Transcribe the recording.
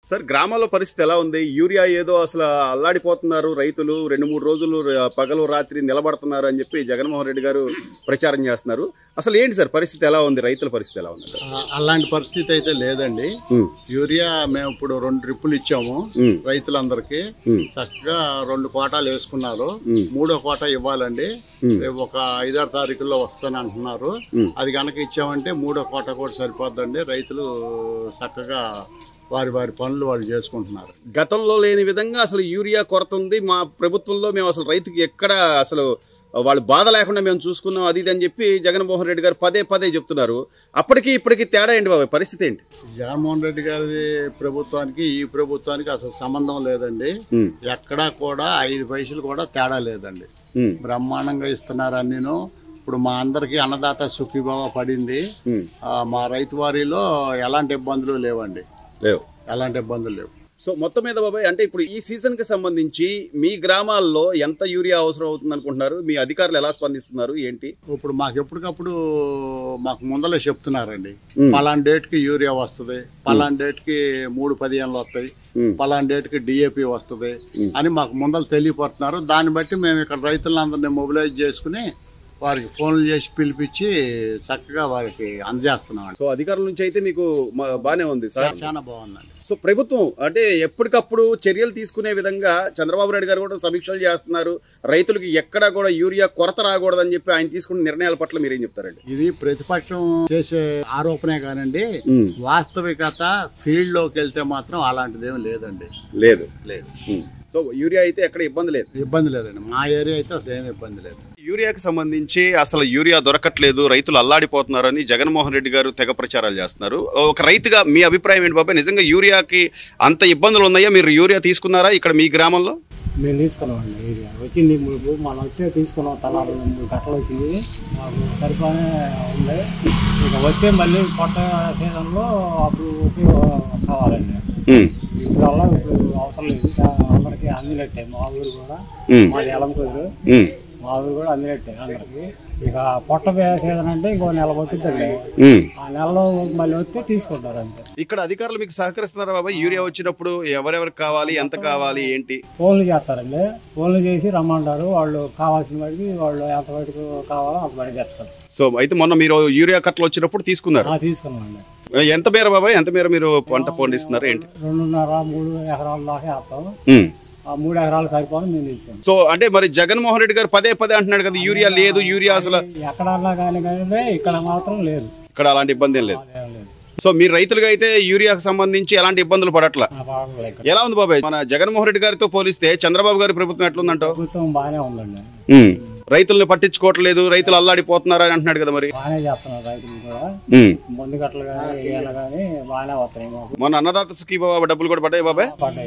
Sir గ్రామాల్లో పరిస్థితి ఎలా ఉంది? యూరియా ఏదో అసలు అల్లాడిపోతున్నారు రైతులు, 2-3 రోజులు పగలు రాత్రి నిలబడుతున్నారు అని చెప్పి జగన్మోహన్ రెడ్డి గారు ప్రచారం చేస్తున్నారు. అసలు ఏంటి సార్ పరిస్థితి ఎలా ఉంది? రైతుల పరిస్థితి ఎలా ఉంది? అలాంటి పరిస్థితి అయితే లేదండి. యూరియా మేము ఇప్పుడు 2 ట్రిప్పులు ఇచ్చాము రైతులందరికీ. చక్కగా 2 కోటాలు వేసుకున్నారు. 3వ కోట ఇవ్వాలండి. ఒక 5-6 తారీఖుల్లో వస్తాను అంటున్నారు. అది కనుక ఇచ్చామంటే 3వ కోట కూడా సరిపోద్దండి. రైతులు చక్కగా వారి పనులు వాళ్ళు చేసుకుంటున్నారు. గతంలో లేని విధంగా అసలు యూరియా కొరత ఉంది. మా ప్రభుత్వంలో మేము అసలు రైతుకి ఎక్కడ అసలు వాళ్ళు బాధ లేకుండా మేము చూసుకున్నాం అది ఇది అని చెప్పి జగన్మోహన్ రెడ్డి గారు పదే చెప్తున్నారు. అప్పటికి ఇప్పటికి తేడా ఏంటి బాబాయ్? పరిస్థితి ఏంటి? జగన్మోహన్ రెడ్డి గారి ప్రభుత్వానికి ఈ ప్రభుత్వానికి అసలు సంబంధం లేదండి. ఎక్కడా కూడా 5 పైసలు కూడా తేడా లేదండి. బ్రహ్మాండంగా ఇస్తున్నారు అన్నీను. ఇప్పుడు మా అందరికి అన్నదాత సుఖీభావ పడింది. మా రైతు వారిలో ఎలాంటి ఇబ్బందులు లేవండి. ఎలాంటి ఇబ్బందులు లేవు. సో మొత్తం మీద బాబాయ్ అంటే ఇప్పుడు ఈ సీజన్ కి సంబంధించి మీ గ్రామాల్లో ఎంత యూరియా అవసరం అవుతుంది అనుకుంటున్నారు? మీ అధికారులు ఎలా స్పందిస్తున్నారు ఏంటి? ఇప్పుడు మాకు ఎప్పటికప్పుడు మాకు ముందలే చెప్తున్నారండి. పలానా డేట్ కి యూరియా వస్తుంది, పలానా డేట్ కి 3-15 వస్తాయి, పలానా డేట్ కి డిఏపి వస్తుంది అని మాకు ముందలు తెలియపడుతున్నారు. దాన్ని బట్టి మేము ఇక్కడ రైతులందరినీ మొబిలైజ్ చేసుకుని వారికి ఫోన్లు చేసి పిలిపించి చక్కగా వారికి అందజేస్తున్నాం. సో అధికారుల నుంచి అయితే మీకు బానే ఉంది సార్? చాలా బాగుందండి. సో ప్రభుత్వం అంటే ఎప్పటికప్పుడు చర్యలు తీసుకునే విధంగా చంద్రబాబు నాయుడు గారు కూడా సమీక్షలు చేస్తున్నారు. రైతులకు ఎక్కడా కూడా యూరియా కొరత రాకూడదని చెప్పి ఆయన తీసుకున్న నిర్ణయాల పట్ల మీరేం చెప్తారండి? ఇది ప్రతిపక్షం చేసే ఆరోపణే కానండి. వాస్తవికత ఫీల్డ్ లోకి వెళ్తే మాత్రం అలాంటిదేమీ లేదండి. లేదు. సో యూరియా అయితే ఎక్కడ ఇబ్బంది లేదండి. మా ఏరియా అయితే అసలు ఏమి ఇబ్బంది లేదు. యూరియాకి సంబంధించి అసలు యూరియా దొరకట్లేదు, రైతులు అల్లాడిపోతున్నారని జగన్మోహన్ రెడ్డి గారు తెగ ప్రచారాలు చేస్తున్నారు. ఒక రైతుగా మీ అభిప్రాయం ఏంటి బాబాయ్? నిజంగా యూరియాకి అంత ఇబ్బందులు ఉన్నాయా? మీరు యూరియా తీసుకున్నారా ఇక్కడ మీ గ్రామంలో? మేము తీసుకున్నామండి. యూరియా వచ్చింది మనం వచ్చే తీసుకున్నాం. తలా 3 కట్టలు వచ్చింది. మాకు సరిపోనే ఉంది. ఇక వచ్చే మళ్ళీ కొత్త సీజన్లో అప్పుడు కావాలండి. ఇప్పుడల్లా ఇప్పుడు అవసరం లేదు. అందరికి అందినట్టే. మా ఊరు కూడా మాది ఎలంకూరు. మా ఊరు కూడా అందినట్టే అందరికి. ఇక పొట్ట సీజన్ అంటే ఇంకో నెల పట్టుద్దండి. ఆ నెలలో మళ్ళీ వస్తే తీసుకుంటారు అంతే. ఇక్కడ అధికారులు మీకు సహకరిస్తున్నారా బాబాయ్? యూరియా వచ్చినప్పుడు ఎవరెవరికి కావాలి, ఎంత కావాలి, ఏంటి? ఫోన్లు చేస్తారండి. ఫోన్లు చేసి రమ్మంటారు. వాళ్ళు కావాల్సిన వాటికి వాళ్ళు ఎంత వరకు కావాలో అంత వరకు చేస్తారు. సో అయితే మొన్న మీరు యూరియా కట్టలు వచ్చినప్పుడు తీసుకున్నారు? తీసుకున్నామండి. ఎంత మేర బాబాయ్? ఎంత మేర మీరు పంట పండిస్తున్నారు ఏంటి? 2.5-3 ఎకరాల దాకా వేస్తాం. 3 ఎకరాలు సరిపోని మేము తీసుకున్నాం. సో అంటే మరి జగన్మోహన్ రెడ్డి గారు పదే అంటున్నాడు కదా యూరియా లేదు, యూరియా అసలు ఎక్కడన్నా కానీ ఇక్కడ మాత్రం లేదు. ఇక్కడ అలాంటి ఇబ్బంది ఏం లేదు. సో మీరు రైతులుగా అయితే యూరియాకు సంబంధించి ఎలాంటి ఇబ్బందులు పడట్లా? ఎలా ఉంది బాబాయ్? మన జగన్మోహన్ రెడ్డి గారితో పోలిస్తే చంద్రబాబు గారి ప్రభుత్వం ఎట్లుందంటావు? ప్రభుత్వం బాగానే ఉందండి. రైతులను పట్టించుకోవట్లేదు, రైతులు అల్లాడిపోతున్నారు అని అంటున్నాడు కదా. మరి బాగానే చేస్తున్నారు రైతులు కూడా. మందు కట్టలు కానీ బాగానే వస్తాయి. మన అన్నదాత సుఖీభావ డబ్బులు కూడా పడ్డాయి బాబాయ్? పడ్డాయి.